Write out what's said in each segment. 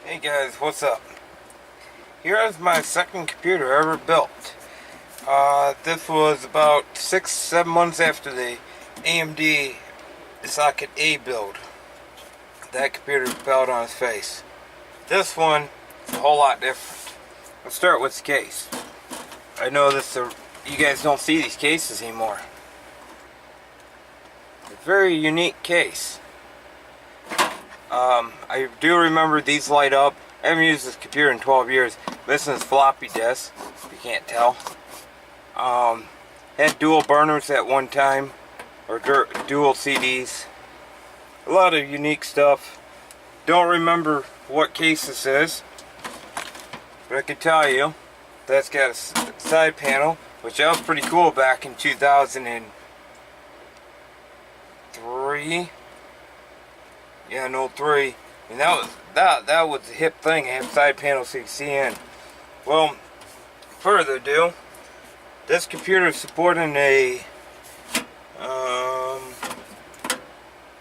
Hey guys, what's up? Here is my second computer ever built. This was about 6-7 months after the AMD socket A build. That computer fell on its face. This one is a whole lot different. Let's start with the case. I know you guys don't see these cases anymore. A very unique case. I do remember these light up. I haven't used this computer in 12 years. This is floppy disk, if you can't tell. Had dual burners at one time, or dual CDs. A lot of unique stuff. Don't remember what case this is, but I can tell you that's got a side panel, which that was pretty cool back in 2003. Yeah, in 03. And that was the hip thing, have side panel so you can see in. Well, further ado, this computer is supporting a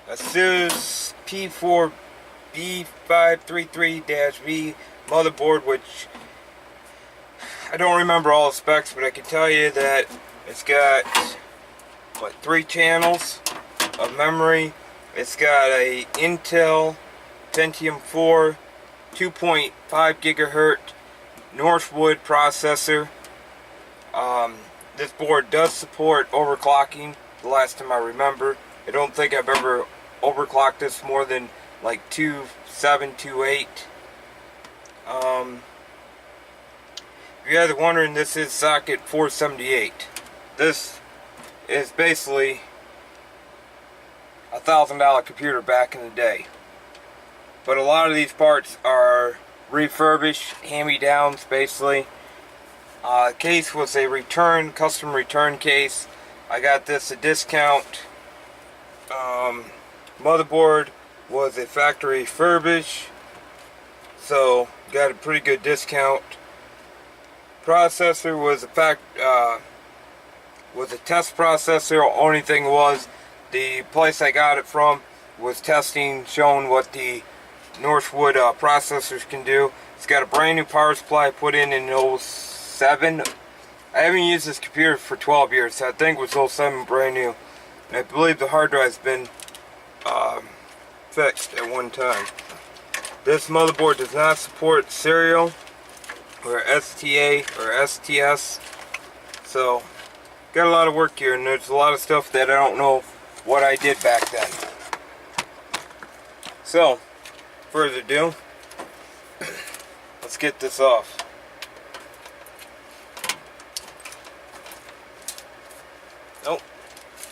ASUS P4 B533-V motherboard, which I don't remember all the specs, but I can tell you that it's got 3 channels of memory. It's got a Intel Pentium 4 2.5 gigahertz Northwood processor. This board does support overclocking, the last time I remember. I don't think I've ever overclocked this more than like 2.7, 2.8. If you guys are wondering, this is socket 478. This is basically $1,000 computer back in the day. But a lot of these parts are refurbished, hand-me-downs basically. The case was a custom return case. I got this at discount. Motherboard was a factory furbish, so got a pretty good discount. Processor was a test processor. Only thing was, the place I got it from was testing, showing what the Northwood processors can do. It's got a brand new power supply put in 07. I haven't used this computer for 12 years, so I think it was 07 brand new. And I believe the hard drive's been fixed at one time. This motherboard does not support serial or STA or STS, so got a lot of work here, and there's a lot of stuff that I don't know what I did back then. So, further ado, let's get this off. Nope.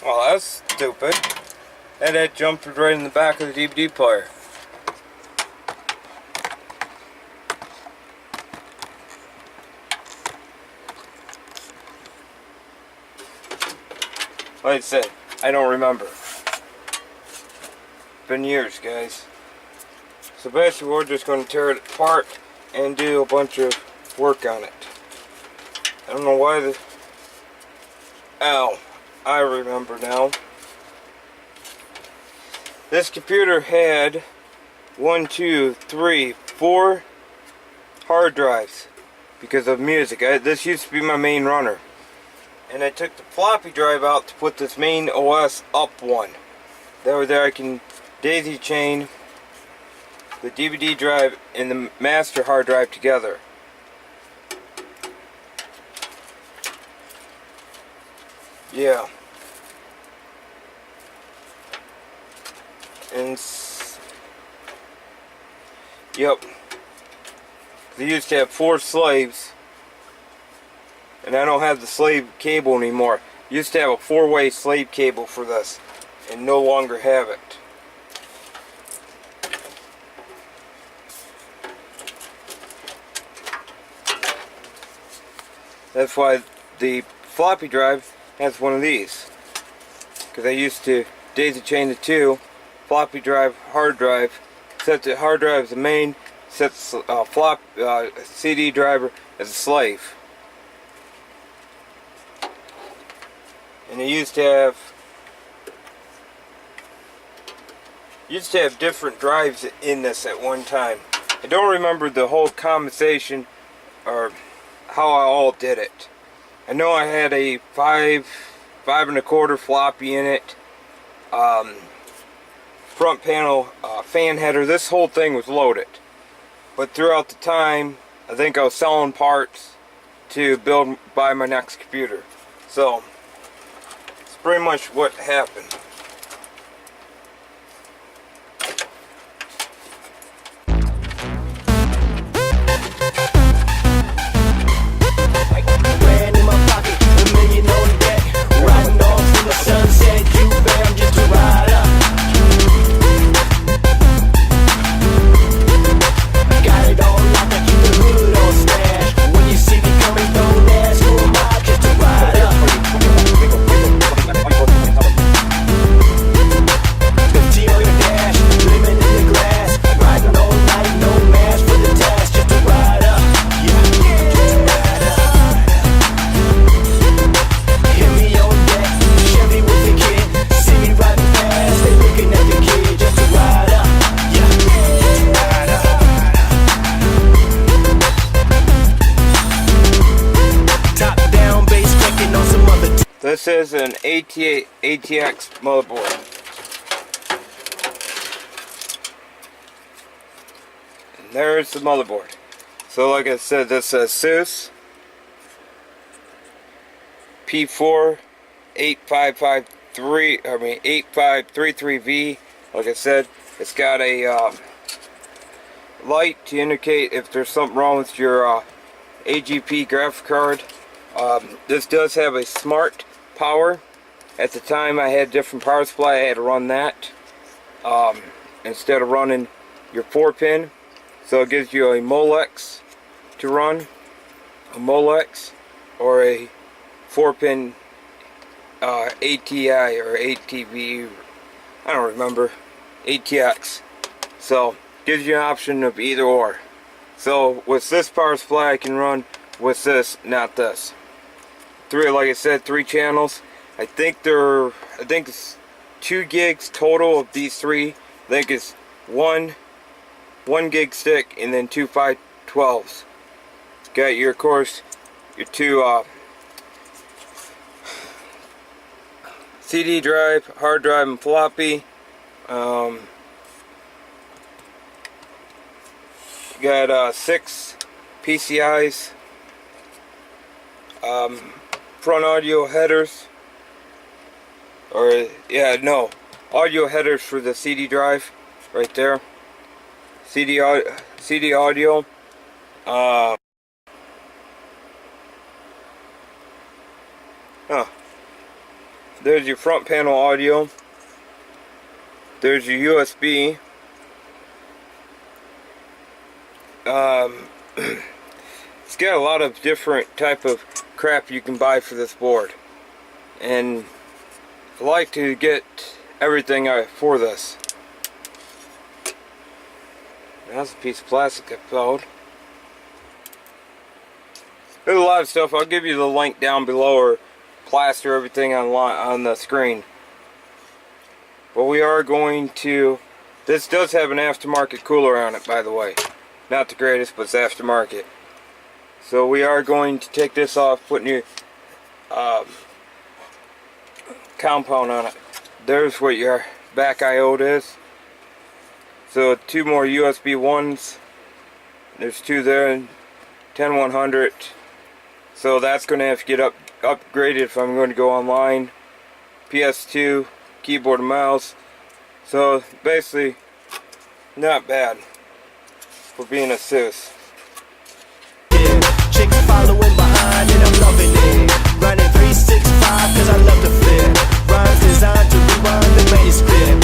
Well, that's stupid. That jumped right in the back of the DVD player. Like I said, I don't remember. Been years, guys. So basically we're just going to tear it apart and do a bunch of work on it. I don't know why Ow. I remember now. This computer had 4 hard drives because of music. This used to be my main runner. And I took the floppy drive out to put this main OS up one. That way there I can daisy chain the DVD drive and the master hard drive together. Yeah. And yep. They used to have 4 slaves. And I don't have the slave cable anymore. Used to have a 4-way slave cable for this, and no longer have it. That's why the floppy drive has one of these, because I used to daisy chain the 2, floppy drive, hard drive, set the hard drive as the main, set the CD driver as a slave. And they used to have different drives in this at one time. I don't remember the whole conversation or how I all did it. I know I had a 5.25 floppy in it. Front panel fan header. This whole thing was loaded. But throughout the time, I think I was selling parts to buy my next computer. So, it's pretty much what happened. Grand in my pocket, $1 million on deck. Riding off in the sunset, you bam, just to ride up. Got it all locked, I keep the hood on smash. When you see me coming, don't ask who am I, just to ride up. 15 on your dash, lemon in the glass. Riding all night, no mask for the task, just to ride up. Yeah, ride up. Hit me on deck, Chevy with the kid. See me riding fast, they looking at the kid, just to ride up. Yeah, ride up. Top down, bass clicking on some other. This is an ATX motherboard. And there's the motherboard. So like I said, this is ASUS P4 8533V. Like I said, it's got a light to indicate if there's something wrong with your AGP graphic card. This does have a smart power. At the time I had different power supply, I had to run that instead of running your 4-pin. So it gives you a Molex to run, a Molex, or a 4-pin ATI or ATV, I don't remember, ATX. So gives you an option of either or. So with this power supply I can run with this, not this. Like I said, 3 channels. I think it's 2 gigs total of these 3. I think it's one gig stick and then 2 512s. Got your, of course, your 2 CD drive, hard drive, and floppy. You got 6 PCIs. Front audio headers, audio headers for the CD drive, right there. CD audio. There's your front panel audio. There's your USB. It's got a lot of different type of crap you can buy for this board, and I like to get everything for this. That's a piece of plastic I found. There's a lot of stuff. I'll give you the link down below, or plaster everything on the screen. But we are going to. This does have an aftermarket cooler on it, by the way. Not the greatest, but it's aftermarket. So we are going to take this off, put new compound on it. There's what your back IO is. So 2 more USB 1s. There's 2 there, 10100. So that's going to have to get upgraded if I'm going to go online. PS2, keyboard and mouse. So basically, not bad for being a ASUS. Chicks following behind and I'm loving it. Running 365 cause I love to flip. Rhymes designed to rewind the manuscript.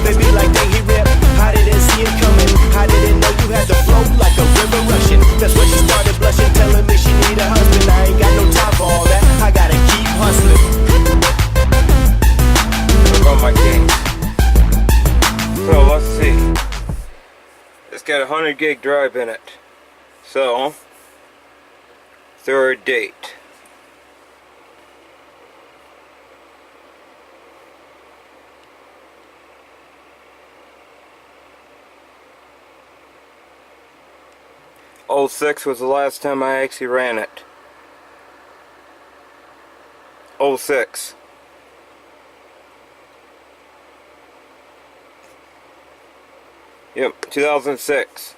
Baby like dang he rip. How didn't see it coming. How didn't know you had to flow like a river rushing. That's when she started blushing, telling me she need a husband. I ain't got no time for all that. I gotta keep hustling. Look on my case. So let's see. It's got a 100 gig drive in it. So, third date. '06 was the last time I actually ran it. '06. Yep, 2006.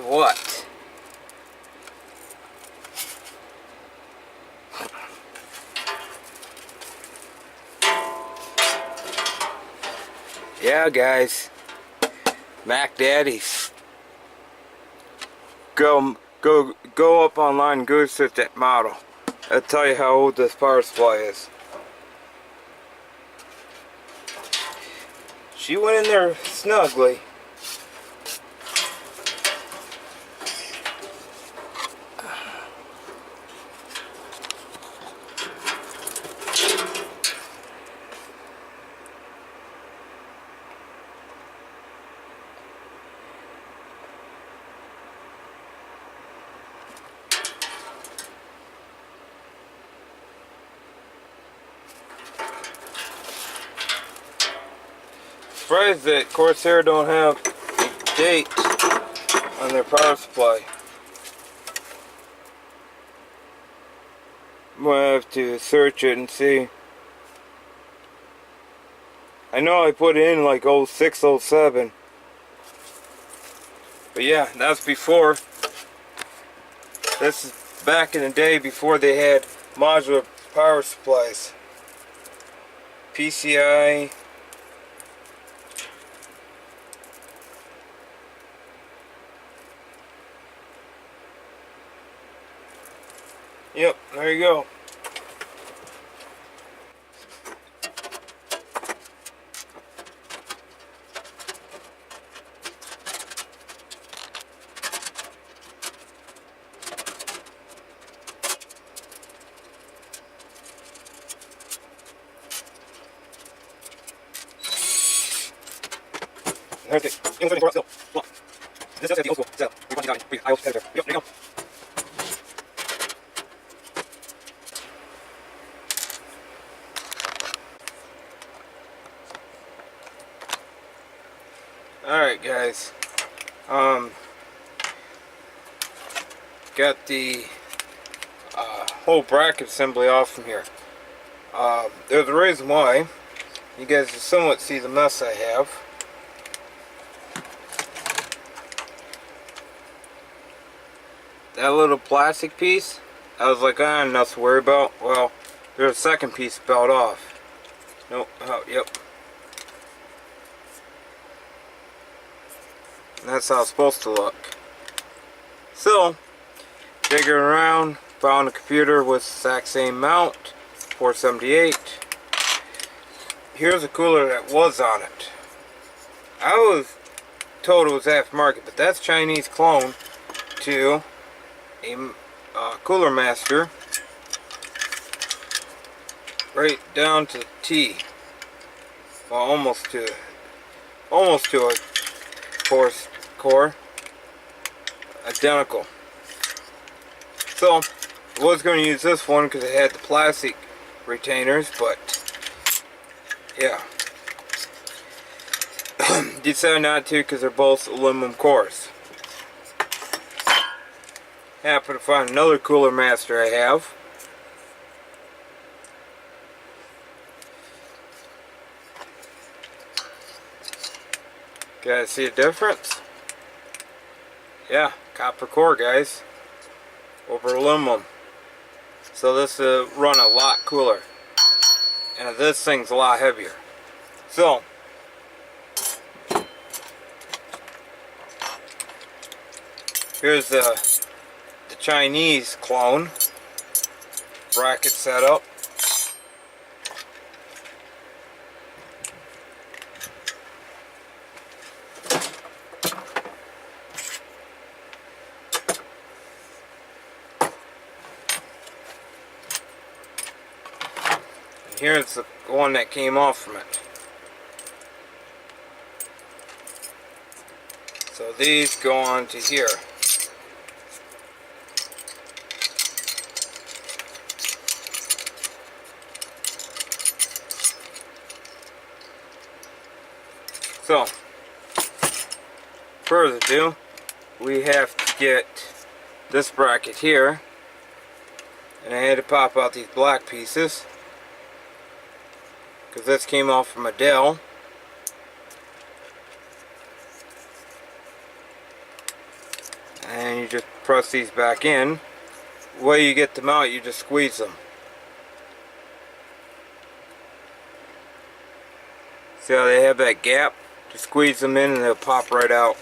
What? Yeah, guys, Mac Daddies. Go up online and go search that model. I'll tell you how old this power supply is. She went in there snugly. Surprised that Corsair don't have a date on their power supply. I'm gonna have to search it and see. I know I put it in like 06, 07. But yeah, that's before. This is back in the day before they had modular power supplies. PCI. Yep, there you go. There's it. This is the old school. So, we want to go. I will editor. Yep, there you go. Alright guys, got the whole bracket assembly off from here. There's a reason why. You guys can somewhat see the mess I have. That little plastic piece, I was like, nothing to worry about. Well, there's a second piece spelled off. Nope, oh, yep. And that's how it's supposed to look. So, digging around, found a computer with the exact same mount, 478. Here's a cooler that was on it. I was told it was aftermarket, but that's Chinese clone to a Cooler Master, right down to the T. Well, almost to a force core, identical. So I was going to use this one because it had the plastic retainers, but yeah, decided not to because they're both aluminum cores. Happen to find another Cooler Master I have. Guys, see a difference? Yeah, copper core, guys, over aluminum. So this will run a lot cooler, and this thing's a lot heavier. So here's the Chinese clone bracket setup. And here's the one that came off from it. So these go on to here. So, further ado, we have to get this bracket here, and I had to pop out these black pieces because this came off from a Dell. And you just press these back in. The way you get them out, you just squeeze them. See how they have that gap? Just squeeze them in and they'll pop right out.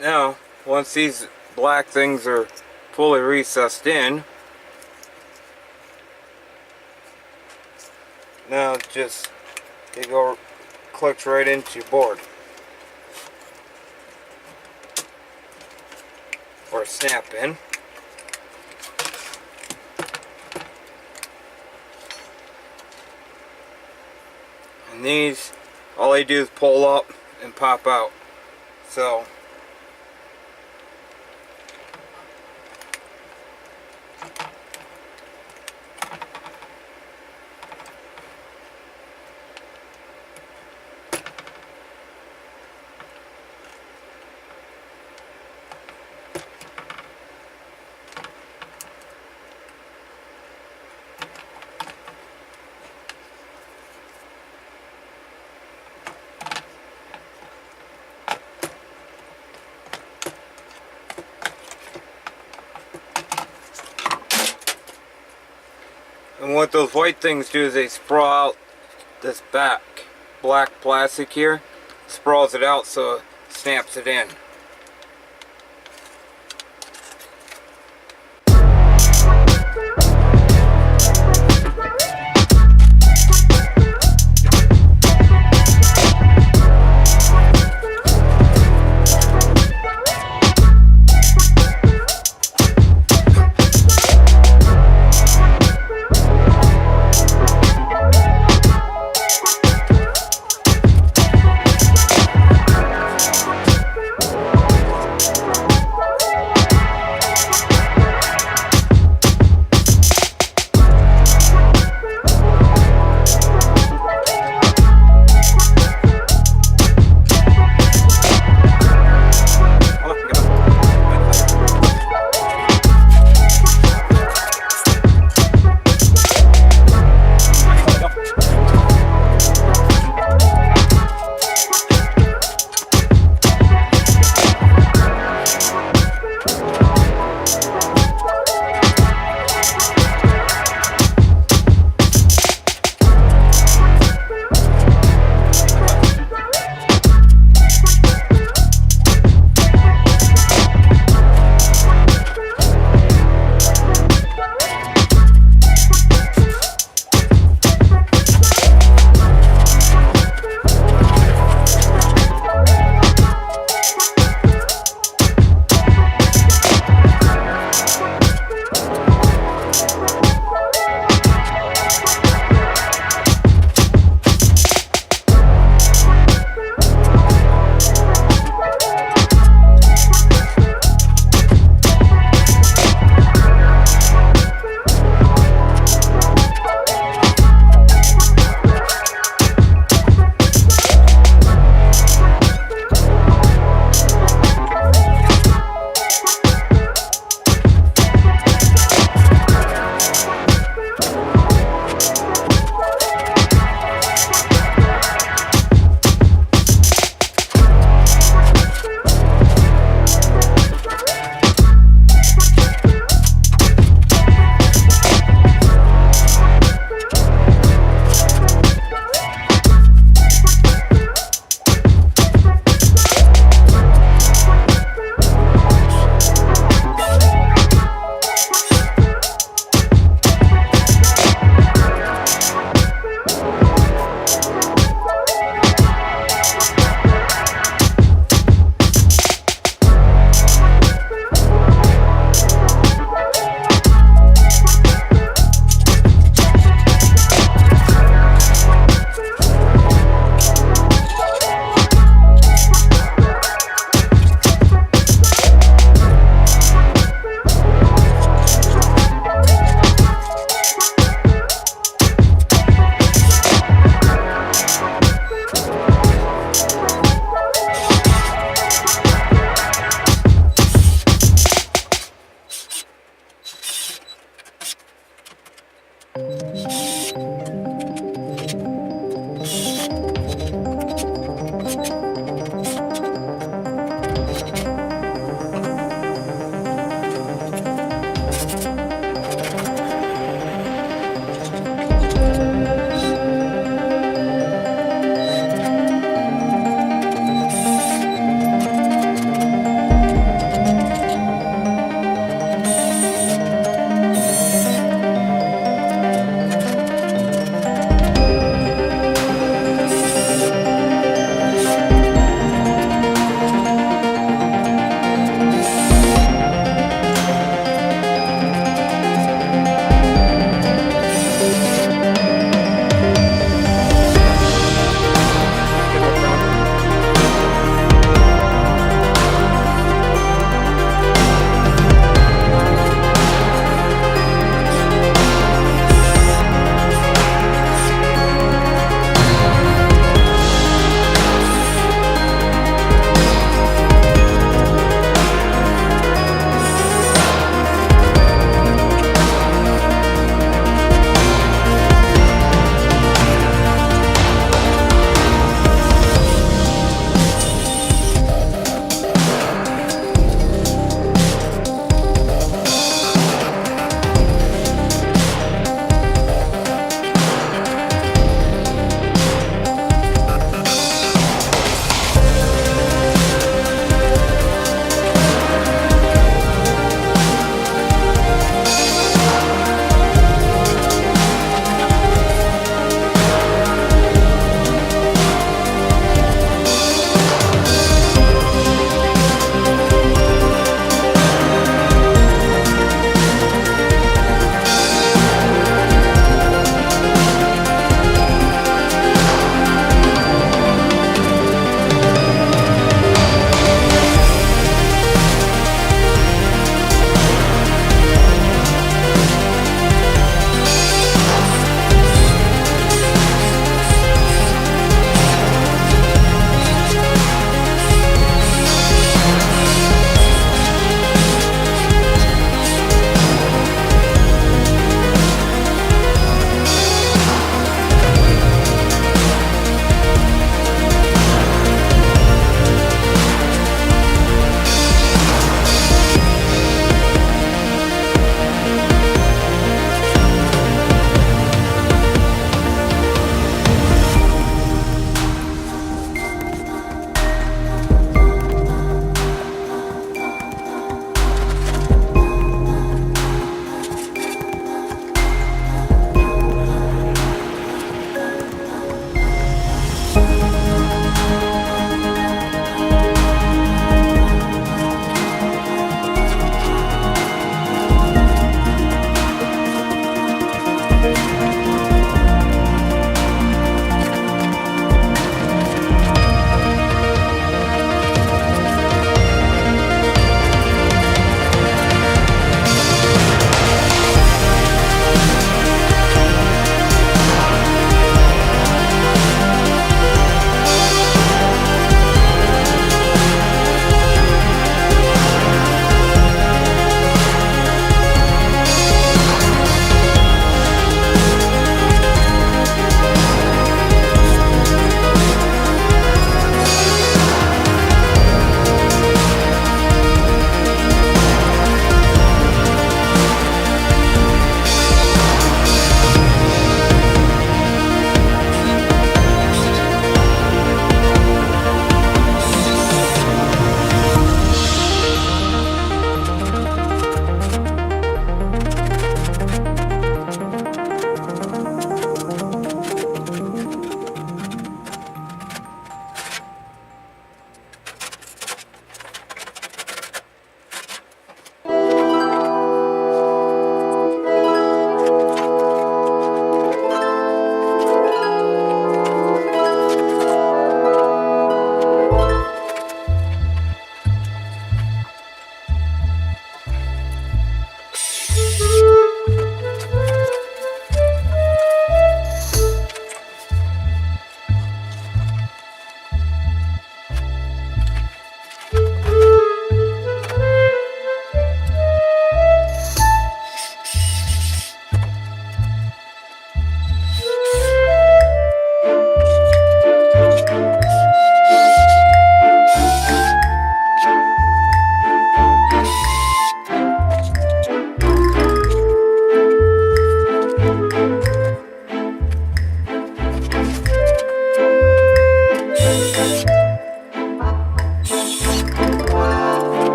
Now, once these black things are fully recessed in, now just they go clicks right into your board, or snap in. And these, all they do is pull up and pop out. So and what those white things do is they sprawl out this back black plastic here, sprawls it out so it snaps it in.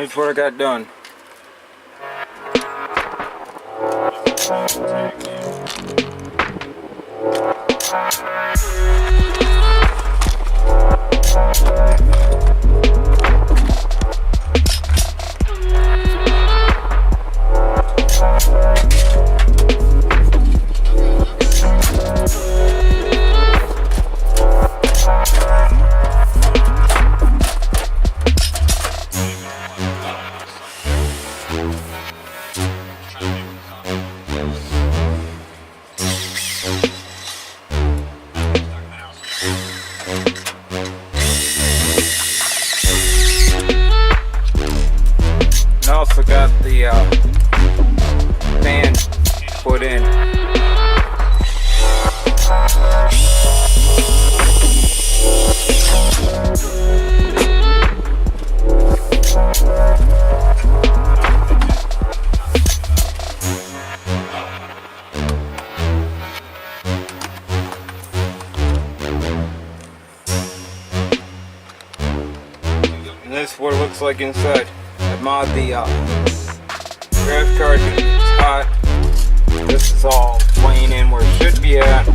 Here's what I got done. I also got the fan put in. And this is what it looks like inside. I mod the graphics card because it's hot. This is all playing in where it should be at.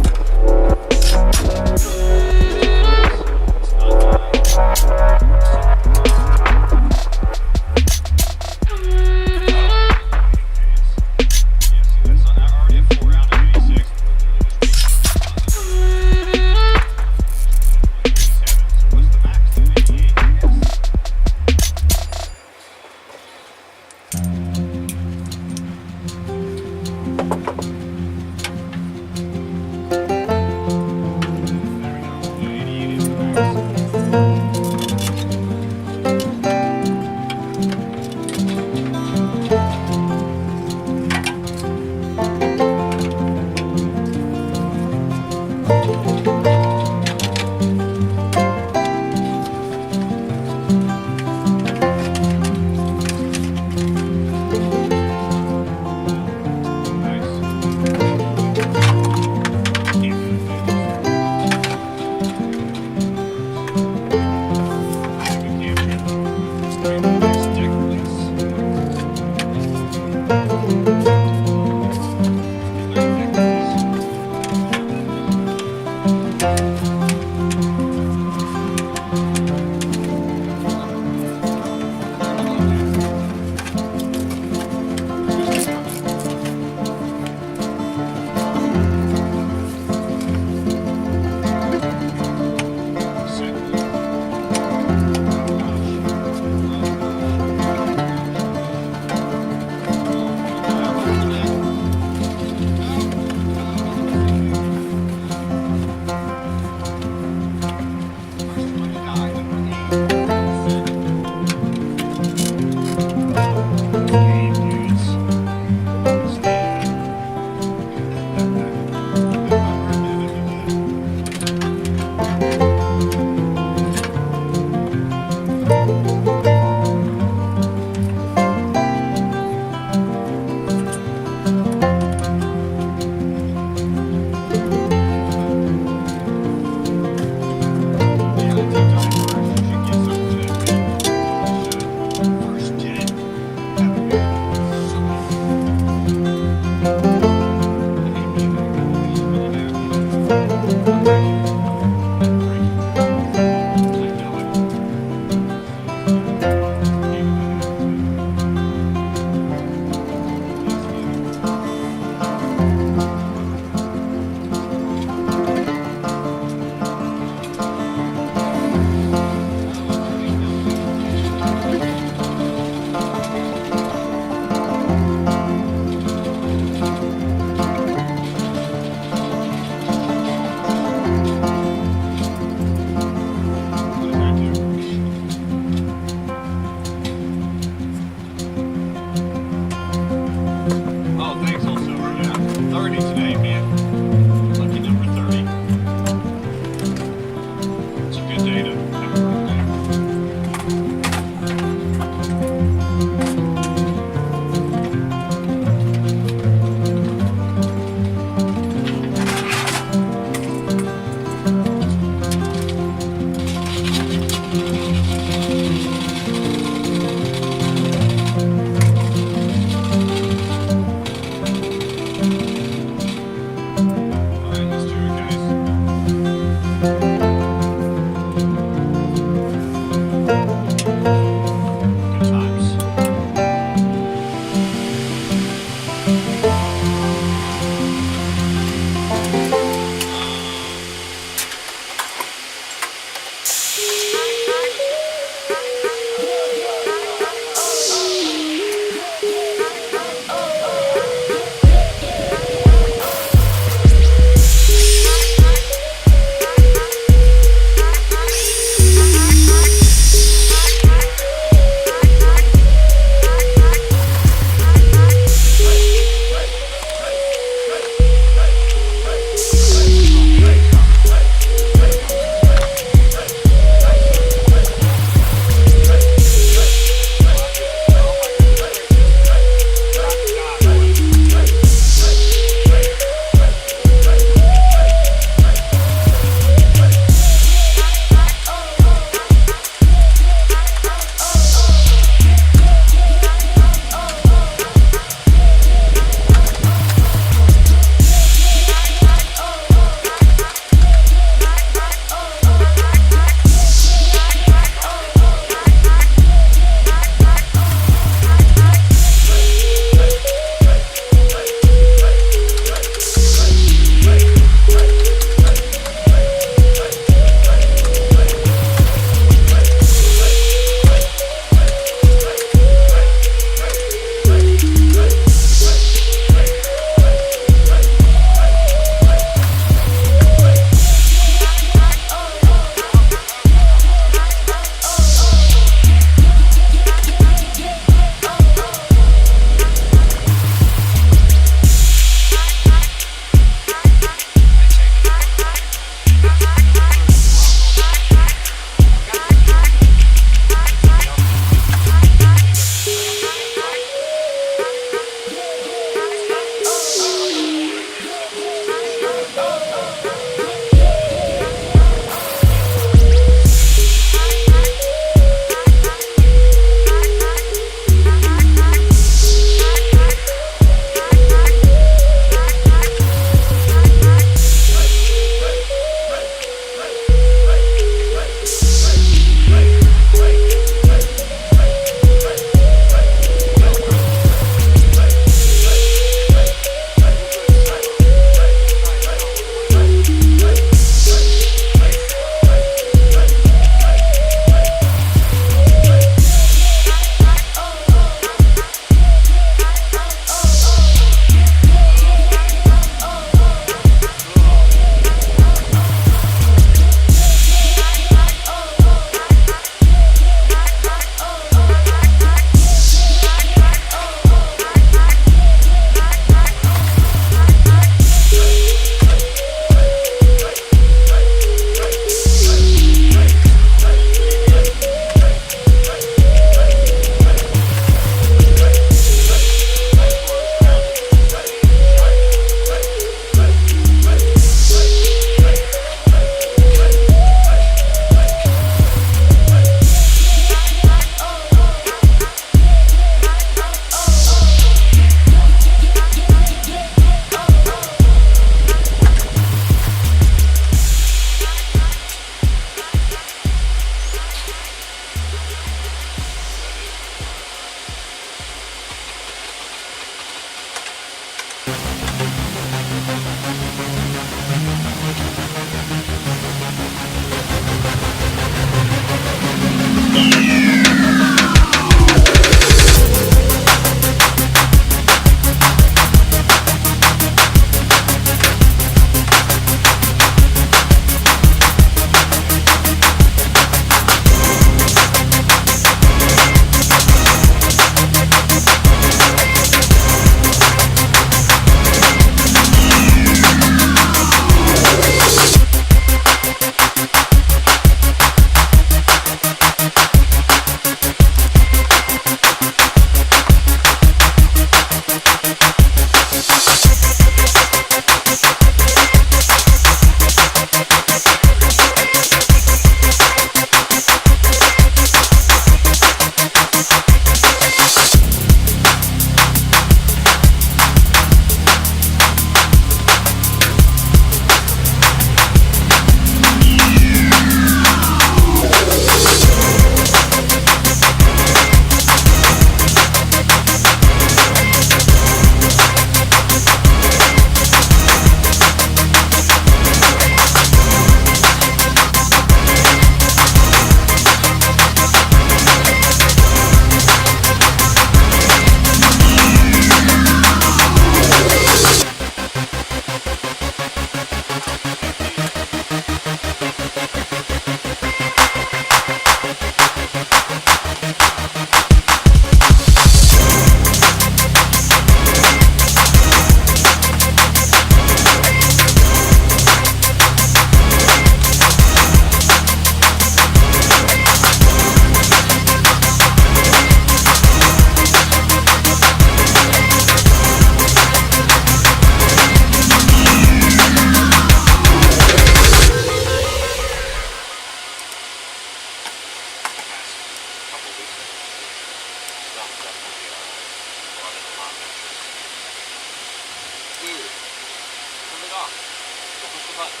off. Go push the button.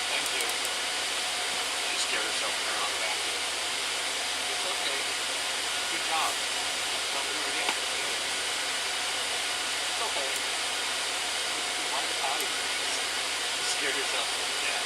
Thank you. She scared herself and turned on the back. It's okay. Good job. Don't do it again. It's okay. Why the potty? You scared yourself. Yeah.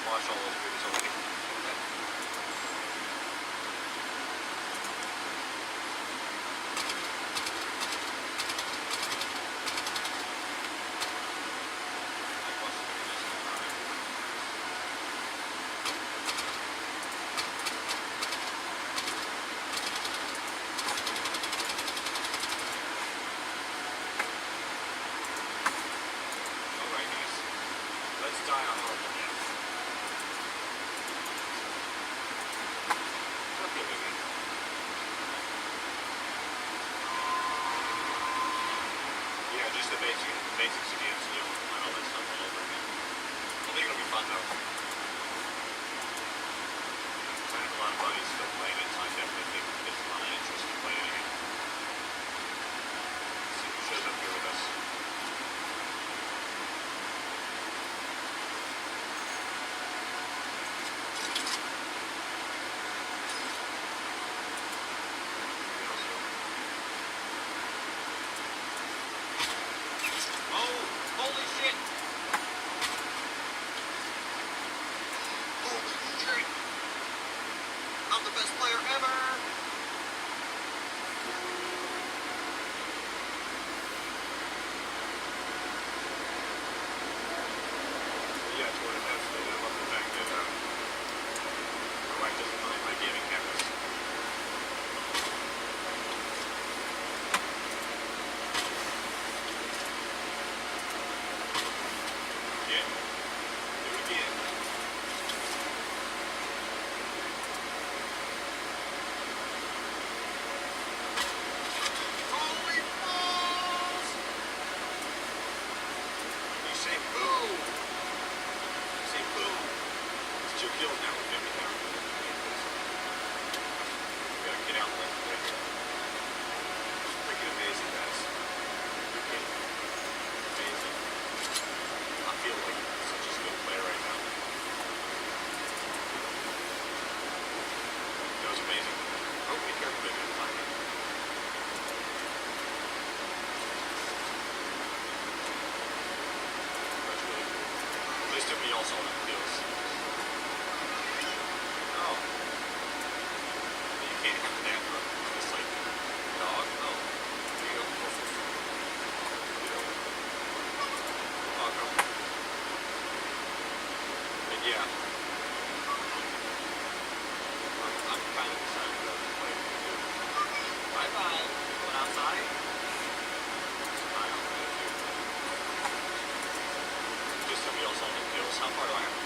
Watch all those movies already. Okay. Alright guys, let's die on horrible death. Yeah, just the basics again, so you don't find all that stuff all over again. I think it'll be fun though. I have a lot of buddies still playing it, so I definitely think there's a lot of interest in playing it again. Let's see who shows up here with us. Holy shit! Holy shit! I'm the best player ever! Yeah, it's what it has to do. I love the fact that my wife doesn't mind my gaming habits. Also on wheels. Oh. You can't have that run. It's like dog. Oh. There you go. Oh no. But yeah. I'm kind of excited about this play. Bye bye. Going outside? Bye. Just somebody else on the wheels. How far do I have to